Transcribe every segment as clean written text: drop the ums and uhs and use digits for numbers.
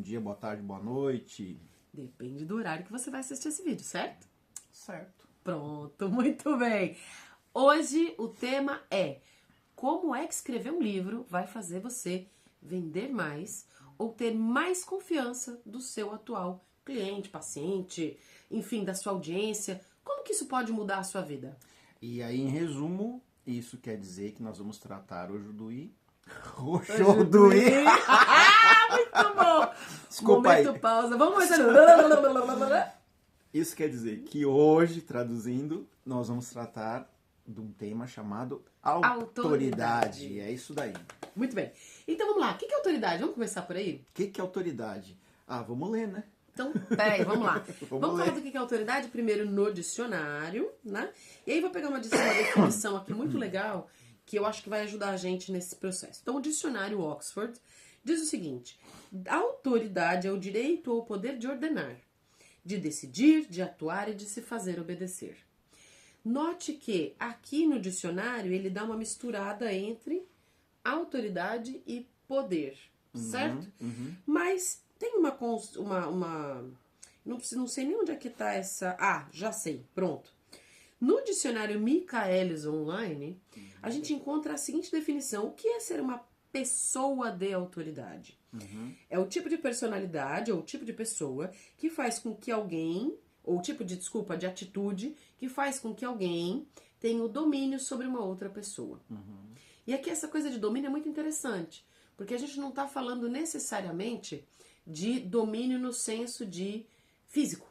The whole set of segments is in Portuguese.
bom dia, boa tarde, boa noite. Depende do horário que você vai assistir esse vídeo, certo? Certo. Pronto, muito bem. Hoje o tema é como é que escrever um livro vai fazer você vender mais ou ter mais confiança do seu atual cliente, paciente, enfim, da sua audiência. Como que isso pode mudar a sua vida? E aí, em resumo, isso quer dizer que nós vamos tratar hoje do o show do I. Muito bom! Desculpa Momento aí. pausa. Vamos começar. Isso quer dizer que hoje, traduzindo, nós vamos tratar de um tema chamado autoridade. É isso daí. Muito bem. Então vamos lá. O que é autoridade? Vamos começar por aí? O que é autoridade? Ah, vamos ler, né? Então, peraí, vamos lá. Vamos ler. falar do que é autoridade primeiro no dicionário, né? E aí vou pegar uma definição aqui muito legal que eu acho que vai ajudar a gente nesse processo. Então, o dicionário Oxford diz o seguinte: a autoridade é o direito ou o poder de ordenar, de decidir, de atuar e de se fazer obedecer. Note que aqui no dicionário ele dá uma misturada entre autoridade e poder, certo? Mas tem não sei nem onde é que tá essa... Ah, já sei, pronto. No dicionário Michaelis Online, a gente encontra a seguinte definição: o que é ser uma pessoa de autoridade? É o tipo de personalidade ou o tipo de pessoa que faz com que alguém, ou o tipo de, de atitude que faz com que alguém tenha o domínio sobre uma outra pessoa. E aqui essa coisa de domínio é muito interessante, porque a gente não está falando necessariamente de domínio no senso de físico,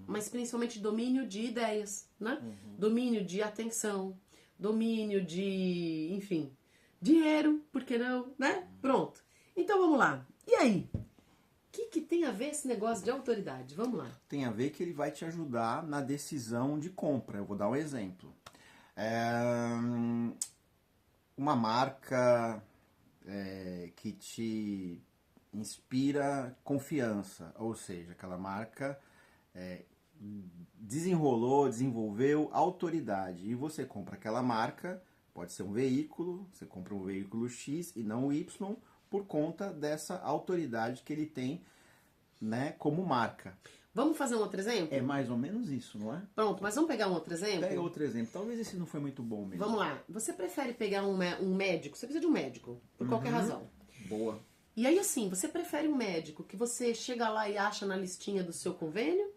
mas principalmente domínio de ideias, né? Domínio de atenção, domínio de, enfim, dinheiro, por que não, né? Pronto. Então vamos lá. E aí? O que tem a ver esse negócio de autoridade? Vamos lá. Tem a ver que ele vai te ajudar na decisão de compra. Eu vou dar um exemplo. Uma marca que te inspira confiança, ou seja, aquela marca desenvolveu autoridade, e você compra aquela marca, pode ser um veículo, você compra um veículo X e não o Y, por conta dessa autoridade que ele tem, né, como marca. Vamos fazer um outro exemplo? É mais ou menos isso, não é? Pronto, mas vamos pegar um outro exemplo? Pega outro exemplo. Talvez esse não foi muito bom mesmo. Vamos lá. Você prefere pegar um médico? Você precisa de um médico, por qualquer razão. Boa. E aí, assim, você prefere um médico que você chega lá e acha na listinha do seu convênio?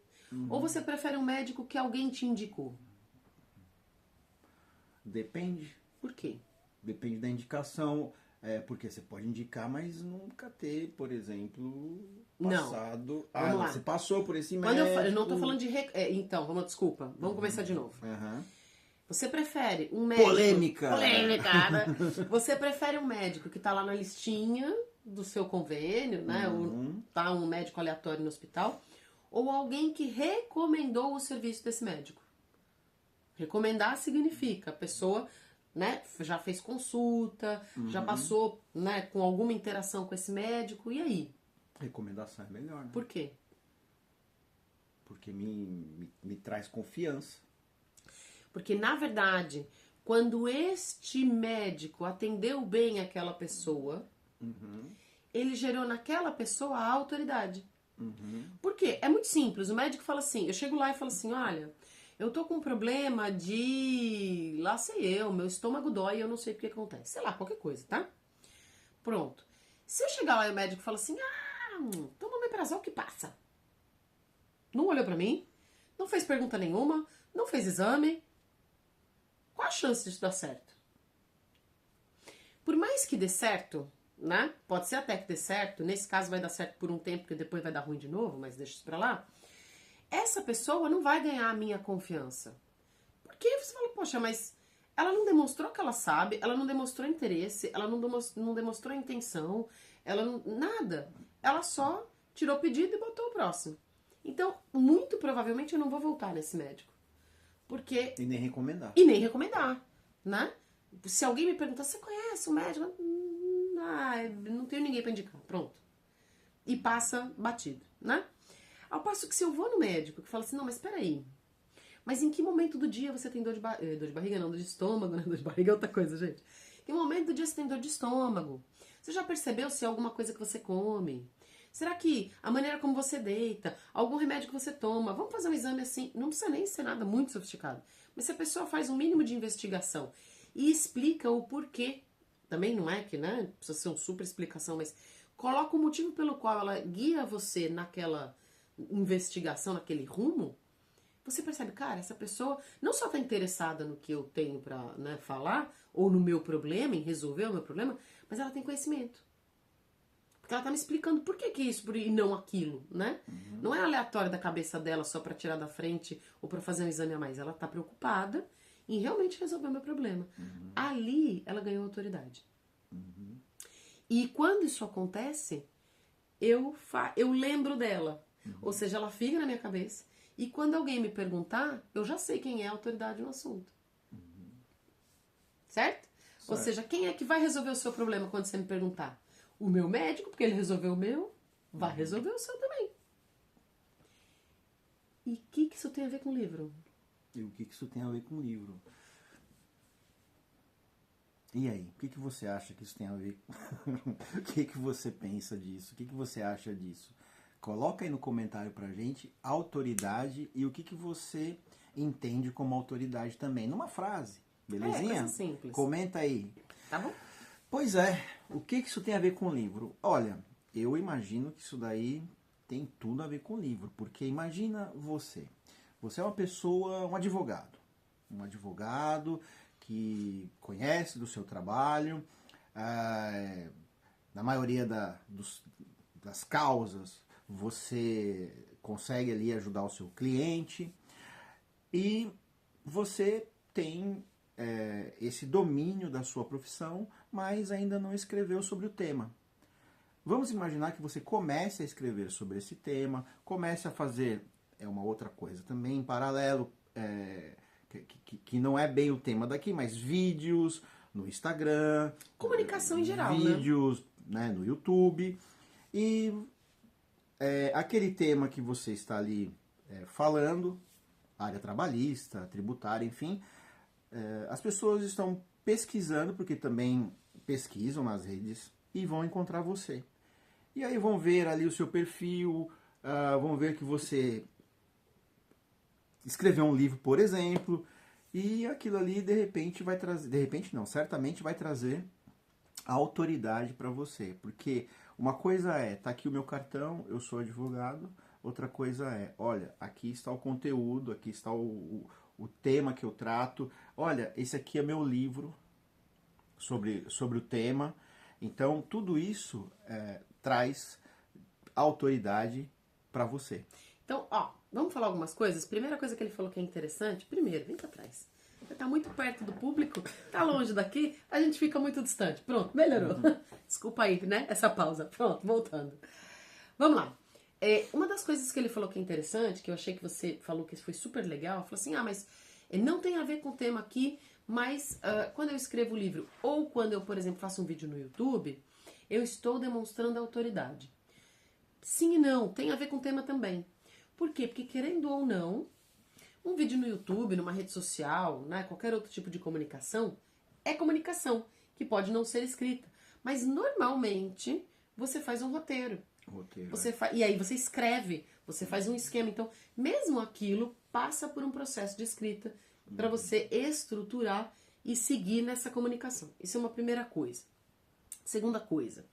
Ou você prefere um médico que alguém te indicou? Depende. Por quê? Depende da indicação. Porque você pode indicar, mas nunca ter, por exemplo, passado... Não. Vamos lá. Você passou por esse Quando médico... eu não tô falando de... Então, desculpa. Vamos começar de novo. Você prefere um médico... Polêmica, né? Você prefere um médico que tá lá na listinha do seu convênio, né? Ou tá um médico aleatório no hospital, ou alguém que recomendou o serviço desse médico? Recomendar significa a pessoa, né, já fez consulta, já passou, né, com alguma interação com esse médico, e aí? Recomendação é melhor, né? Por quê? Porque me traz confiança. Porque, na verdade, quando este médico atendeu bem aquela pessoa, ele gerou naquela pessoa a autoridade. Por quê? É muito simples. O médico fala assim, eu chego lá e falo assim, olha, eu tô com um problema de, lá sei eu, meu estômago dói e eu não sei o que acontece. Sei lá, qualquer coisa, tá? Pronto. Se eu chegar lá e o médico fala assim, toma um omeprazol que passa. Não olhou pra mim, não fez pergunta nenhuma, não fez exame. Qual a chance disso dar certo? Por mais que dê certo, né? Pode ser até que dê certo, nesse caso vai dar certo por um tempo, porque depois vai dar ruim de novo, mas deixa isso pra lá. Essa pessoa não vai ganhar a minha confiança. Porque você fala, poxa, mas ela não demonstrou que ela sabe, ela não demonstrou interesse, ela não demonstrou intenção, nada. Ela só tirou o pedido e botou o próximo. Então, muito provavelmente eu não vou voltar nesse médico. Porque... E nem recomendar. E nem recomendar, né? Se alguém me perguntar, você conhece o médico? Não tenho ninguém pra indicar. Pronto. E passa batido, né? Ao passo que se eu vou no médico que fala assim, não, mas peraí, mas em que momento do dia você tem dor de barriga? Não, dor de estômago, né? Dor de barriga é outra coisa, gente. Em que momento do dia você tem dor de estômago? Você já percebeu se é alguma coisa que você come? Será que a maneira como você deita, algum remédio que você toma, vamos fazer um exame assim, não precisa nem ser nada muito sofisticado. Mas se a pessoa faz um mínimo de investigação e explica o porquê, também não é que, né, precisa ser uma super explicação, mas coloca o motivo pelo qual ela guia você naquela investigação, naquele rumo, você percebe, cara, essa pessoa não só está interessada no que eu tenho para, né, falar, ou no meu problema, em resolver o meu problema, mas ela tem conhecimento. Porque ela tá me explicando por que isso e não aquilo, né? Uhum. Não é aleatório da cabeça dela só para tirar da frente ou para fazer um exame a mais. Ela tá preocupada em realmente resolver o meu problema. Uhum. Ali, ela ganhou autoridade. Uhum. E quando isso acontece, eu lembro dela. Uhum. Ou seja, ela fica na minha cabeça. E quando alguém me perguntar, eu já sei quem é a autoridade no assunto. Uhum. Certo? Ou seja, quem é que vai resolver o seu problema quando você me perguntar? O meu médico, porque ele resolveu o meu, vai resolver o seu também. E o que isso tem a ver com o livro? E o que isso tem a ver com o livro? E aí, o que você acha que isso tem a ver? O que você pensa disso? O que você acha disso? Coloca aí no comentário pra gente autoridade e o que você entende como autoridade também. Numa frase, belezinha? Coisa simples. Comenta aí. Tá bom? Pois é, o que isso tem a ver com o livro? Olha, eu imagino que isso daí tem tudo a ver com o livro, porque imagina você é uma pessoa, um advogado que conhece do seu trabalho, na maioria das causas você consegue ali ajudar o seu cliente e você tem esse domínio da sua profissão, mas ainda não escreveu sobre o tema. Vamos imaginar que você comece a escrever sobre esse tema, comece a fazer uma outra coisa também em paralelo, que não é bem o tema daqui, mas vídeos no Instagram, comunicação em geral, vídeos, né, no YouTube, e aquele tema que você está ali falando, área trabalhista, tributária, enfim, as pessoas estão pesquisando, porque também pesquisam nas redes, e vão encontrar você. E aí vão ver ali o seu perfil, vão ver que você escreveu um livro, por exemplo, e aquilo ali de repente vai trazer, de repente não, certamente vai trazer a autoridade para você. Porque uma coisa tá aqui o meu cartão, eu sou advogado, outra coisa olha, aqui está o conteúdo, aqui está o tema que eu trato, olha, esse aqui é meu livro sobre o tema. Então, tudo isso traz autoridade para você. Então, vamos falar algumas coisas? Primeira coisa que ele falou que é interessante, primeiro, vem pra trás. Você tá muito perto do público, tá longe daqui, a gente fica muito distante. Pronto, melhorou. Uhum. Desculpa aí, né? Essa pausa. Pronto, voltando. Vamos lá. Uma das coisas que ele falou que é interessante, que eu achei que você falou que foi super legal, falou assim, mas não tem a ver com o tema aqui, mas quando eu escrevo o livro, ou quando eu, por exemplo, faço um vídeo no YouTube, eu estou demonstrando autoridade. Sim e não, tem a ver com o tema também. Por quê? Porque querendo ou não, um vídeo no YouTube, numa rede social, né, qualquer outro tipo de comunicação, é comunicação, que pode não ser escrita. Mas normalmente você faz um roteiro. E aí você escreve, você faz um esquema. Então, mesmo aquilo passa por um processo de escrita para você estruturar e seguir nessa comunicação. Isso é uma primeira coisa. Segunda coisa,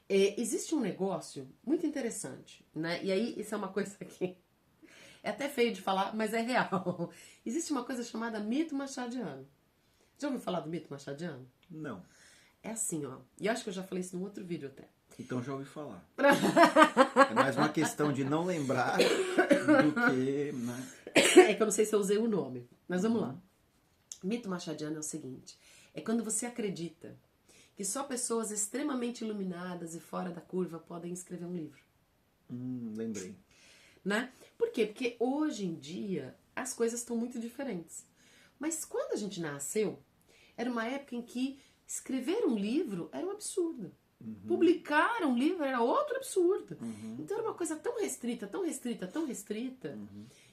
existe um negócio muito interessante, né? E aí, isso é uma coisa que é até feio de falar, mas é real. Existe uma coisa chamada mito machadiano. Já ouviu falar do mito machadiano? Não. É assim, e eu acho que eu já falei isso num outro vídeo até. Então já ouvi falar. É mais uma questão de não lembrar do que... Né? É que eu não sei se eu usei o nome, mas vamos lá. Mito machadiano é o seguinte, é quando você acredita que só pessoas extremamente iluminadas e fora da curva podem escrever um livro. Lembrei. Né? Por quê? Porque hoje em dia as coisas estão muito diferentes. Mas quando a gente nasceu, era uma época em que escrever um livro era um absurdo. Uhum. Publicar um livro era outro absurdo. Uhum. Então era uma coisa tão restrita, tão restrita, tão restrita,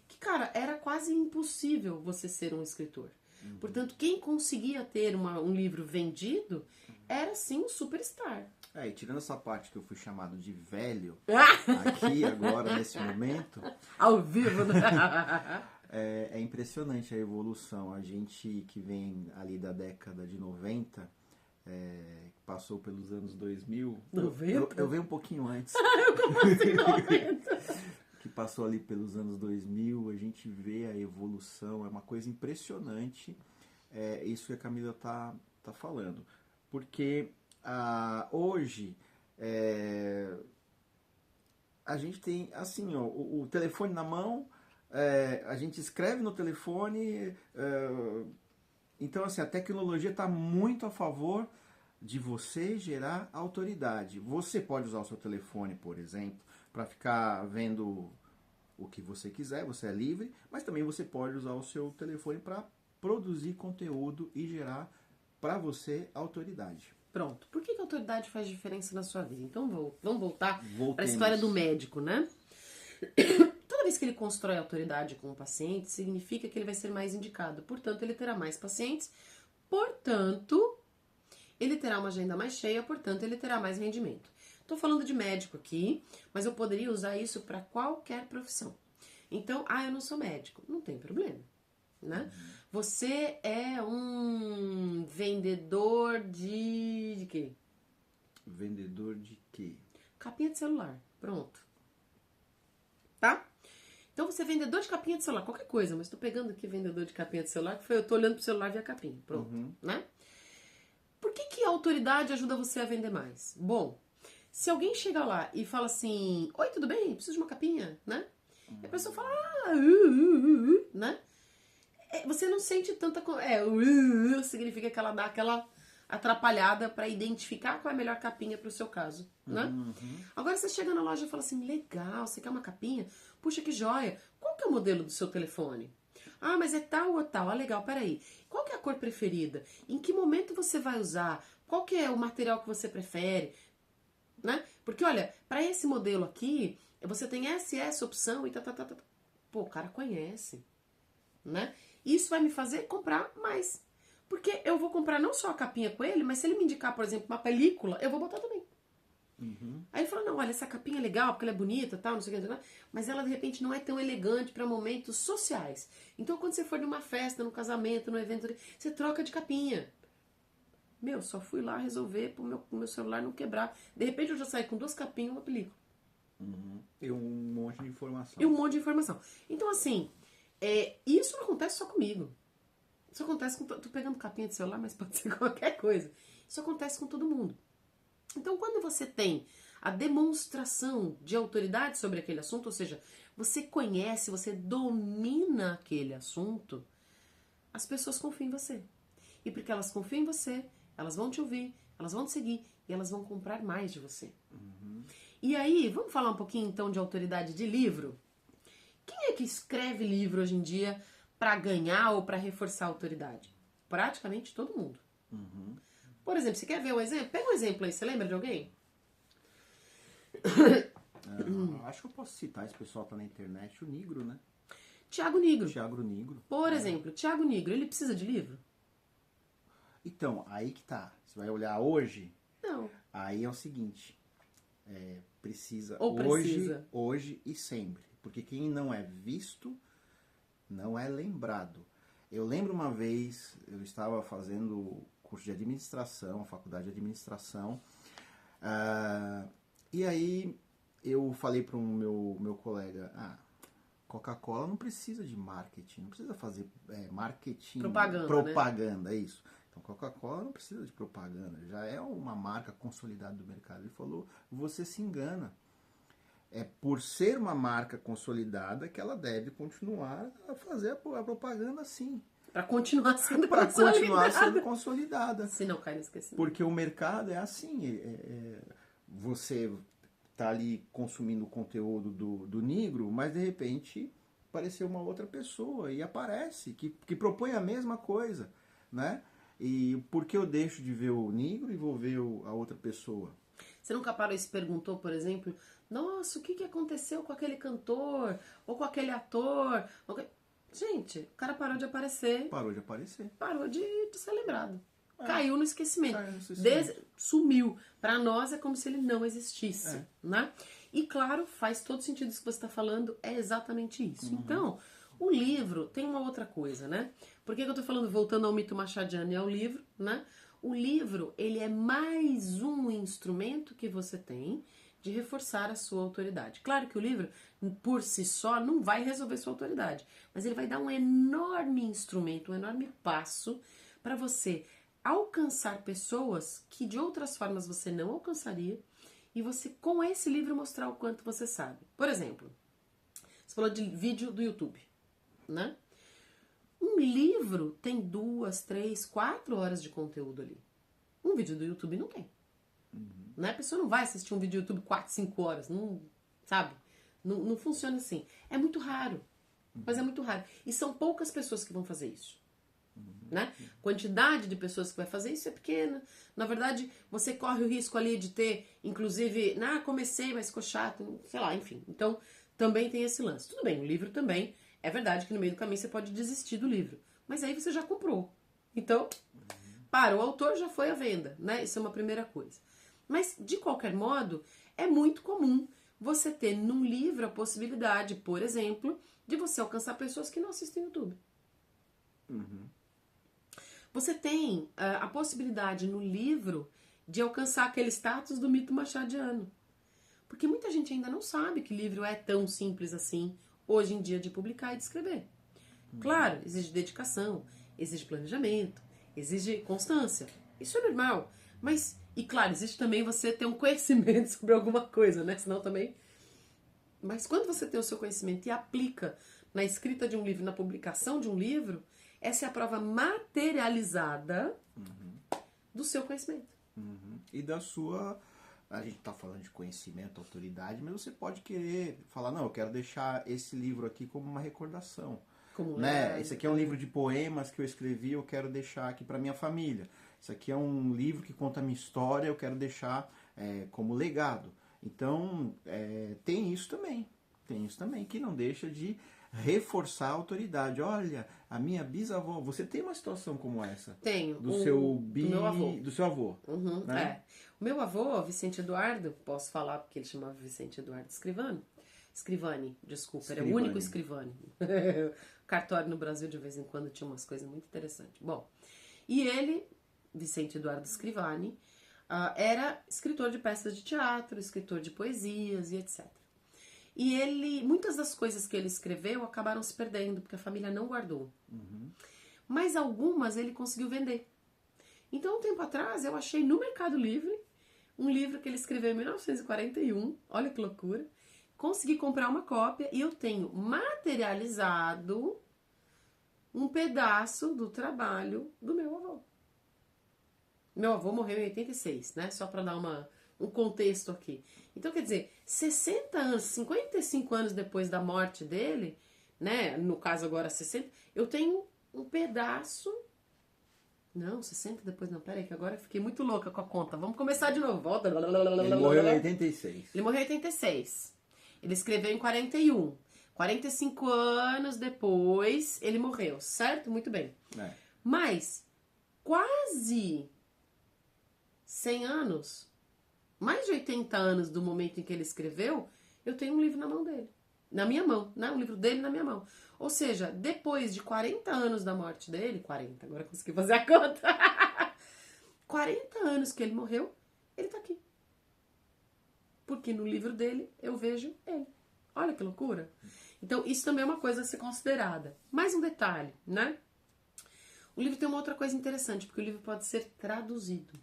que, cara, era quase impossível você ser um escritor. Portanto, quem conseguia ter um livro vendido era, sim, um superstar. E tirando essa parte que eu fui chamado de velho, aqui, agora, nesse momento... Ao vivo, né? É impressionante a evolução. A gente que vem ali da década de 90, passou pelos anos 2000... 90? Eu venho um pouquinho antes. Como assim 90? Que passou ali pelos anos 2000, a gente vê a evolução, é uma coisa impressionante. Isso que a Camila tá falando. Porque hoje a gente tem assim, ó, o telefone na mão, a gente escreve no telefone, então assim, a tecnologia está muito a favor de você gerar autoridade. Você pode usar o seu telefone, por exemplo, para ficar vendo o que você quiser, você é livre, mas também você pode usar o seu telefone para produzir conteúdo e gerar para você autoridade. Pronto. Por que a autoridade faz diferença na sua vida? Então vamos voltar para a Voltemos. história do médico, né? Toda vez que ele constrói autoridade com o paciente, significa que ele vai ser mais indicado. Portanto, ele terá mais pacientes. Portanto, ele terá uma agenda mais cheia. Portanto, ele terá mais rendimento. Estou falando de médico aqui, mas eu poderia usar isso para qualquer profissão. Então, eu não sou médico. Não tem problema, né? Você é um vendedor de quê? Vendedor de quê? Capinha de celular. Pronto. Tá? Então você é vendedor de capinha de celular, qualquer coisa, mas tô pegando aqui vendedor de capinha de celular, que foi eu tô olhando pro celular e vi a capinha. Pronto, né? Por que a autoridade ajuda você a vender mais? Bom, se alguém chega lá e fala assim, oi, tudo bem? Preciso de uma capinha, né? E a pessoa fala, né? Você não sente tanta... significa que ela dá aquela atrapalhada para identificar qual é a melhor capinha pro seu caso, né? Agora você chega na loja e fala assim, legal, você quer uma capinha? Puxa, que joia. Qual que é o modelo do seu telefone? Mas é tal ou tal. Legal, peraí. Qual que é a cor preferida? Em que momento você vai usar? Qual que é o material que você prefere? Né? Porque, olha, para esse modelo aqui, você tem essa opção e tá. Pô, o cara conhece, né? Isso vai me fazer comprar mais. Porque eu vou comprar não só a capinha com ele, mas se ele me indicar, por exemplo, uma película, eu vou botar também. Aí ele fala, não, olha, essa capinha é legal, porque ela é bonita, tal, não sei o que, mas ela de repente não é tão elegante para momentos sociais. Então quando você for numa festa, num casamento, num evento, você troca de capinha. Só fui lá resolver pro meu celular não quebrar. De repente eu já saí com 2 capinhas e uma película. E um monte de informação. E um monte de informação. Então assim, isso não acontece só comigo. Isso acontece com... Tô pegando capinha de celular, mas pode ser qualquer coisa. Isso acontece com todo mundo. Então, quando você tem a demonstração de autoridade sobre aquele assunto, ou seja, você conhece, você domina aquele assunto, as pessoas confiam em você. E porque elas confiam em você, elas vão te ouvir, elas vão te seguir e elas vão comprar mais de você. E aí, vamos falar um pouquinho então de autoridade de livro? Quem é que escreve livro hoje em dia para ganhar ou para reforçar a autoridade? Praticamente todo mundo. Por exemplo, você quer ver um exemplo? Pega um exemplo aí, você lembra de alguém? Acho que eu posso citar, esse pessoal tá na internet, o Nigro, né? Tiago Nigro. Tiago Nigro. Por exemplo, Tiago Nigro, ele precisa de livro? Então, aí que tá. Você vai olhar hoje, Não. aí é o seguinte, precisa Ou precisa. Hoje e sempre. Porque quem não é visto, não é lembrado. Eu lembro uma vez, eu estava fazendo curso de administração, faculdade de administração, e aí eu falei para o meu colega, Coca-Cola não precisa de marketing, não precisa fazer marketing, propaganda, né? Isso. Então Coca-Cola não precisa de propaganda, já é uma marca consolidada do mercado. Ele falou, você se engana. É por ser uma marca consolidada que ela deve continuar a fazer a propaganda sim. Para continuar sendo consolidada. Se não cai no esquecimento. Porque o mercado é assim. Você tá ali consumindo o conteúdo do Nigro, mas de repente apareceu uma outra pessoa e aparece, que propõe a mesma coisa, né? E por que eu deixo de ver o Nigro e vou ver a outra pessoa? Você nunca parou e se perguntou, por exemplo, nossa, o que aconteceu com aquele cantor? Ou com aquele ator? Gente, o cara parou de aparecer. Parou de aparecer. Parou de ser lembrado. caiu no esquecimento. Caiu no esquecimento. Sumiu. Para nós é como se ele não existisse, né? E claro, faz todo sentido isso que você está falando, é exatamente isso. Então, o livro tem uma outra coisa, né? Por que eu tô falando, voltando ao mito machadiano e ao livro, né? O livro, ele é mais um instrumento que você tem de reforçar a sua autoridade. Claro que o livro, por si só, não vai resolver sua autoridade, mas ele vai dar um enorme instrumento, um enorme passo para você alcançar pessoas que de outras formas você não alcançaria e você, com esse livro, mostrar o quanto você sabe. Por exemplo, você falou de vídeo do YouTube, né? Um livro tem 2, 3, 4 horas de conteúdo ali. Um vídeo do YouTube não tem. Né? A pessoa não vai assistir um vídeo do YouTube 4, 5 horas. Não, sabe? Não funciona assim. É muito raro. Mas é muito raro. E são poucas pessoas que vão fazer isso. Né? A quantidade de pessoas que vai fazer isso é pequena. Na verdade, você corre o risco ali de ter, inclusive, comecei, mas ficou chato, sei lá, enfim. Então, também tem esse lance. Tudo bem, o livro também. É verdade que no meio do caminho você pode desistir do livro. Mas aí você já comprou. Então, o autor já foi à venda, né? Isso é uma primeira coisa. Mas, de qualquer modo, é muito comum você ter num livro a possibilidade, por exemplo, de você alcançar pessoas que não assistem YouTube. Você tem a possibilidade no livro de alcançar aquele status do mito machadiano. Porque muita gente ainda não sabe que livro é tão simples assim, hoje em dia, de publicar e de escrever. Claro, exige dedicação, exige planejamento, exige constância. Isso é normal. Mas, e claro, existe também você ter um conhecimento sobre alguma coisa, né? Senão também... Mas quando você tem o seu conhecimento e aplica na escrita de um livro, na publicação de um livro, essa é a prova materializada do seu conhecimento. E da sua... A gente tá falando de conhecimento, autoridade, mas você pode querer falar, não, eu quero deixar esse livro aqui como uma recordação. Né? Esse aqui é um livro de poemas que eu escrevi, eu quero deixar aqui para minha família. Esse aqui é um livro que conta a minha história, eu quero deixar como legado. Então, tem isso também, que não deixa de reforçar a autoridade. Olha, a minha bisavó, você tem uma situação como essa? Tenho. Do meu avô. Do seu avô. Né? O meu avô, Vicente Eduardo, posso falar porque ele chamava Vicente Eduardo Scrivani, desculpa, era o único Scrivani. Cartório no Brasil de vez em quando tinha umas coisas muito interessantes. Bom, e ele, Vicente Eduardo Scrivani, era escritor de peças de teatro, escritor de poesias e etc. E ele, muitas das coisas que ele escreveu acabaram se perdendo, porque a família não guardou. Mas algumas ele conseguiu vender. Então, um tempo atrás, eu achei no Mercado Livre um livro que ele escreveu em 1941, olha que loucura. Consegui comprar uma cópia e eu tenho materializado um pedaço do trabalho do meu avô. Meu avô morreu em 86, né? Só para dar um contexto aqui. Então, quer dizer, 60 anos, 55 anos depois da morte dele, né? No caso agora 60, eu tenho um pedaço... Não, 60 depois não, peraí, que agora eu fiquei muito louca com a conta. Vamos começar de novo, volta. Ele morreu em 86. Ele morreu em 86. Ele escreveu em 41. 45 anos depois, ele morreu, certo? Muito bem. Mas, quase 100 anos, mais de 80 anos do momento em que ele escreveu, eu tenho um livro na mão dele. Na minha mão, né? Um livro dele na minha mão. Ou seja, depois de 40 anos da morte dele, 40, agora eu consegui fazer a conta. 40 anos que ele morreu, ele tá aqui. Porque no livro dele eu vejo ele. Olha que loucura. Então, isso também é uma coisa a ser considerada. Mais um detalhe, né? O livro tem uma outra coisa interessante, porque o livro pode ser traduzido.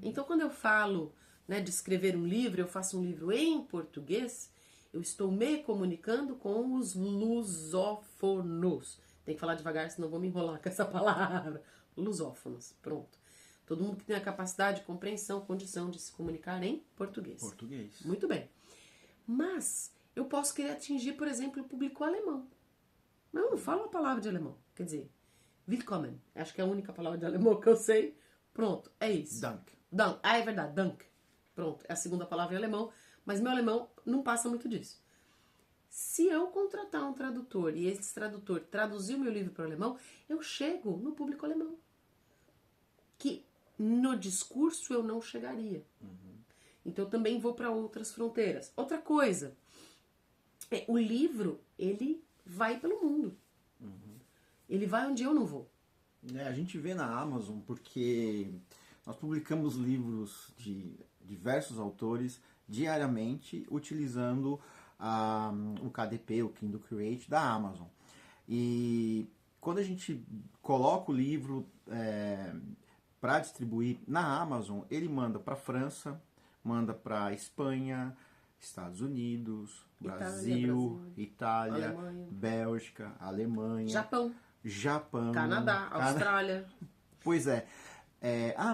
Então, quando eu falo, né, de escrever um livro, eu faço um livro em português, eu estou me comunicando com os lusófonos. Tem que falar devagar, senão eu vou me enrolar com essa palavra. Lusófonos, pronto. Todo mundo que tem a capacidade, compreensão, condição de se comunicar em português. Português. Muito bem. Mas eu posso querer atingir, por exemplo, o público alemão. Mas eu não falo a palavra de alemão. Quer dizer, willkommen. Acho que é a única palavra de alemão que eu sei. Pronto, é isso. Dank. Dank. É verdade, dank. Pronto, é a segunda palavra em alemão. Mas meu alemão não passa muito disso. Se eu contratar um tradutor e esse tradutor traduzir o meu livro para o alemão, eu chego no público alemão. que no discurso eu não chegaria. Então eu também vou para outras fronteiras. Outra coisa, o livro, ele vai pelo mundo. Ele vai onde eu não vou. A gente vê na Amazon porque nós publicamos livros de diversos autores diariamente utilizando o KDP, o Kindle Create da Amazon. E quando a gente coloca o livro para distribuir na Amazon, ele manda para França, manda para Espanha, Estados Unidos, Brasil, Itália, Alemanha. Bélgica, Alemanha, Japão, Canadá, Austrália. Pois é.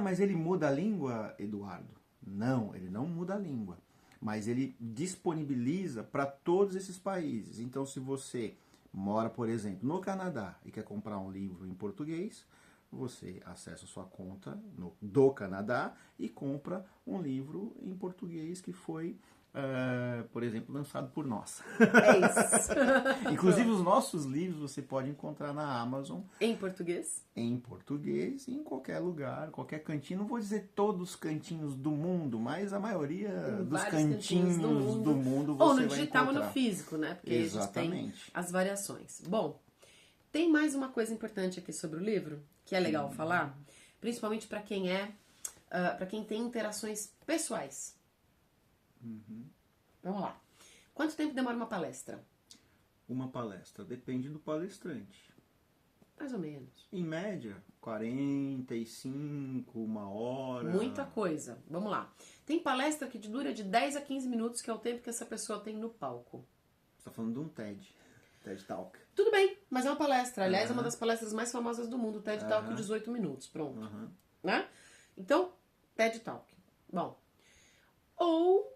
Mas ele muda a língua, Eduardo? Não, ele não muda a língua. Mas ele disponibiliza para todos esses países. Então, se você mora, por exemplo, no Canadá e quer comprar um livro em português, você acessa a sua conta do Canadá e compra um livro em português que foi, por exemplo, lançado por nós. É isso. Inclusive os nossos livros você pode encontrar na Amazon. Em português? Em português, em qualquer lugar, qualquer cantinho. Não vou dizer todos os cantinhos do mundo, mas a maioria dos cantinhos do mundo você vai encontrar. Ou no digital ou no físico, né? Porque exatamente. A gente tem as variações. Bom, tem mais uma coisa importante aqui sobre o livro, que é legal falar, principalmente para quem para quem tem interações pessoais. Vamos lá. Quanto tempo demora uma palestra? Uma palestra depende do palestrante. Mais ou menos. Em média, 45, uma hora. Muita coisa. Vamos lá. Tem palestra que dura de 10 a 15 minutos, que é o tempo que essa pessoa tem no palco. Você está falando de um TED Talk. Tudo bem, mas é uma palestra. Aliás, é uma das palestras mais famosas do mundo, o TED Talk, 18 minutos. Pronto. Né? Então, TED Talk. Bom. Ou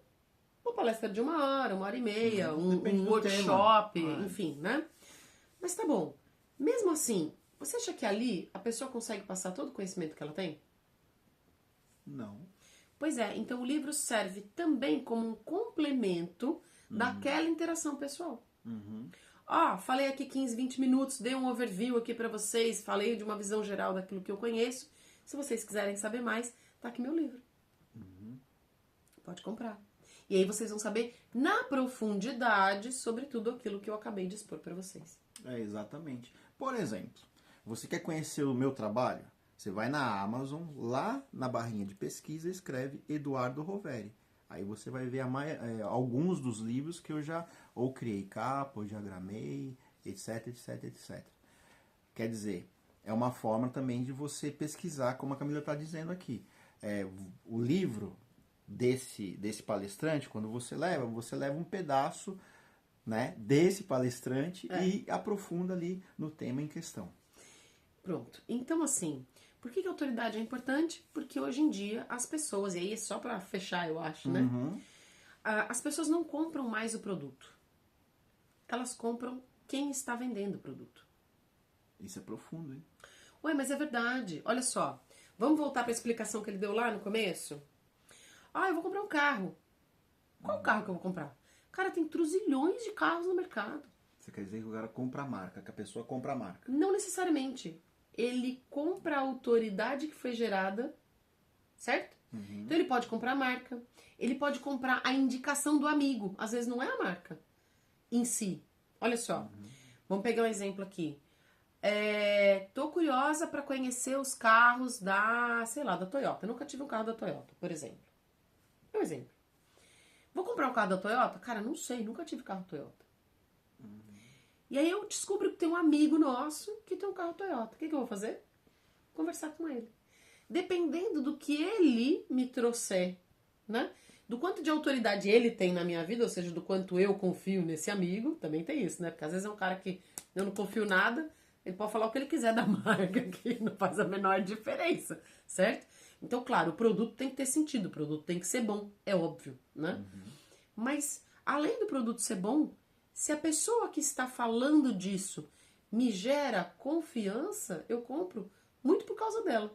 uma palestra de uma hora e meia, um workshop, enfim, né? Mas tá bom. Mesmo assim, você acha que ali a pessoa consegue passar todo o conhecimento que ela tem? Não. Pois é, então o livro serve também como um complemento daquela interação pessoal. Falei aqui 15, 20 minutos, dei um overview aqui pra vocês, falei de uma visão geral daquilo que eu conheço. Se vocês quiserem saber mais, tá aqui meu livro. Pode comprar. E aí vocês vão saber na profundidade sobre tudo aquilo que eu acabei de expor pra vocês. Exatamente. Por exemplo, você quer conhecer o meu trabalho? Você vai na Amazon, lá na barrinha de pesquisa, escreve Eduardo Roveri. Aí você vai ver alguns dos livros que eu já ou criei capa, ou diagramei, etc, etc, etc. Quer dizer, é uma forma também de você pesquisar, como a Camila está dizendo aqui. O livro desse palestrante, quando você leva um pedaço, né, desse palestrante e aprofunda ali no tema em questão. Pronto. Então, assim, por que a autoridade é importante? Porque hoje em dia as pessoas, e aí é só pra fechar, eu acho, né? As pessoas não compram mais o produto. Elas compram quem está vendendo o produto. Isso é profundo, hein? Ué, mas é verdade. Olha só. Vamos voltar pra explicação que ele deu lá no começo? Eu vou comprar um carro. Qual carro que eu vou comprar? Cara, tem truzilhões de carros no mercado. Você quer dizer que o cara compra a marca, que a pessoa compra a marca? Não necessariamente. Ele compra a autoridade que foi gerada, certo? Então ele pode comprar a marca, ele pode comprar a indicação do amigo. Às vezes não é a marca em si. Olha só, vamos pegar um exemplo aqui. Tô curiosa para conhecer os carros da Toyota. Eu nunca tive um carro da Toyota, por exemplo. É um exemplo. Vou comprar um carro da Toyota? Cara, não sei, nunca tive carro Toyota. E aí eu descubro que tem um amigo nosso que tem um carro Toyota. O que eu vou fazer? Conversar com ele. Dependendo do que ele me trouxer, né? Do quanto de autoridade ele tem na minha vida, ou seja, do quanto eu confio nesse amigo, também tem isso, né? Porque às vezes é um cara que eu não confio nada, ele pode falar o que ele quiser da marca, que não faz a menor diferença, certo? Então, claro, o produto tem que ter sentido, o produto tem que ser bom, é óbvio, né? Mas, além do produto ser bom, se a pessoa que está falando disso me gera confiança, eu compro muito por causa dela.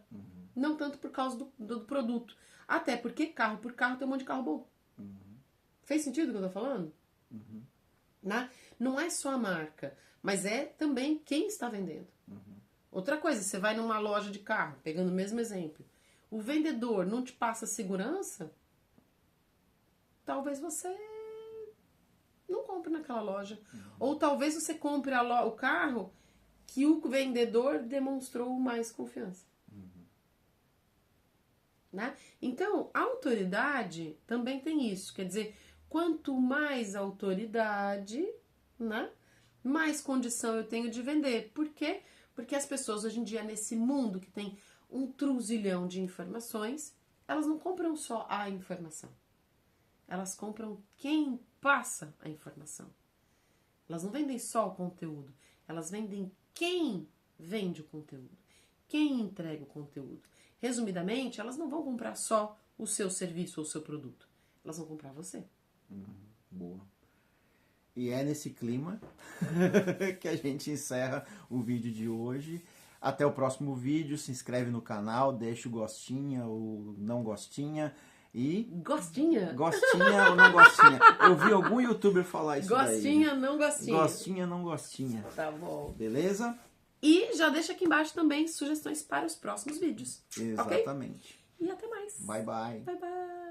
Não tanto por causa do produto. Até porque carro por carro tem um monte de carro bom. Fez sentido o que eu tô falando? Né? Não é só a marca, mas é também quem está vendendo. Outra coisa, você vai numa loja de carro, pegando o mesmo exemplo, o vendedor não te passa segurança, talvez você não compre naquela loja. Ou talvez você compre o carro que o vendedor demonstrou mais confiança. Né? Então, a autoridade também tem isso. Quer dizer, quanto mais autoridade, né, mais condição eu tenho de vender. Por quê? Porque as pessoas hoje em dia, nesse mundo que tem um truzilhão de informações, elas não compram só a informação. Elas compram quem passa a informação. Elas não vendem só o conteúdo. Elas vendem quem vende o conteúdo. Quem entrega o conteúdo. Resumidamente, elas não vão comprar só o seu serviço ou o seu produto. Elas vão comprar você. Boa. E é nesse clima que a gente encerra o vídeo de hoje. Até o próximo vídeo. Se inscreve no canal, deixa o gostinha ou não gostinha. E... Gostinha? Gostinha ou não gostinha? Eu vi algum youtuber falar isso daí. Gostinha, não gostinha. Gostinha, não gostinha. Tá bom. Beleza? E já deixa aqui embaixo também sugestões para os próximos vídeos. Exatamente. Okay? E até mais. Bye, bye. Bye, bye.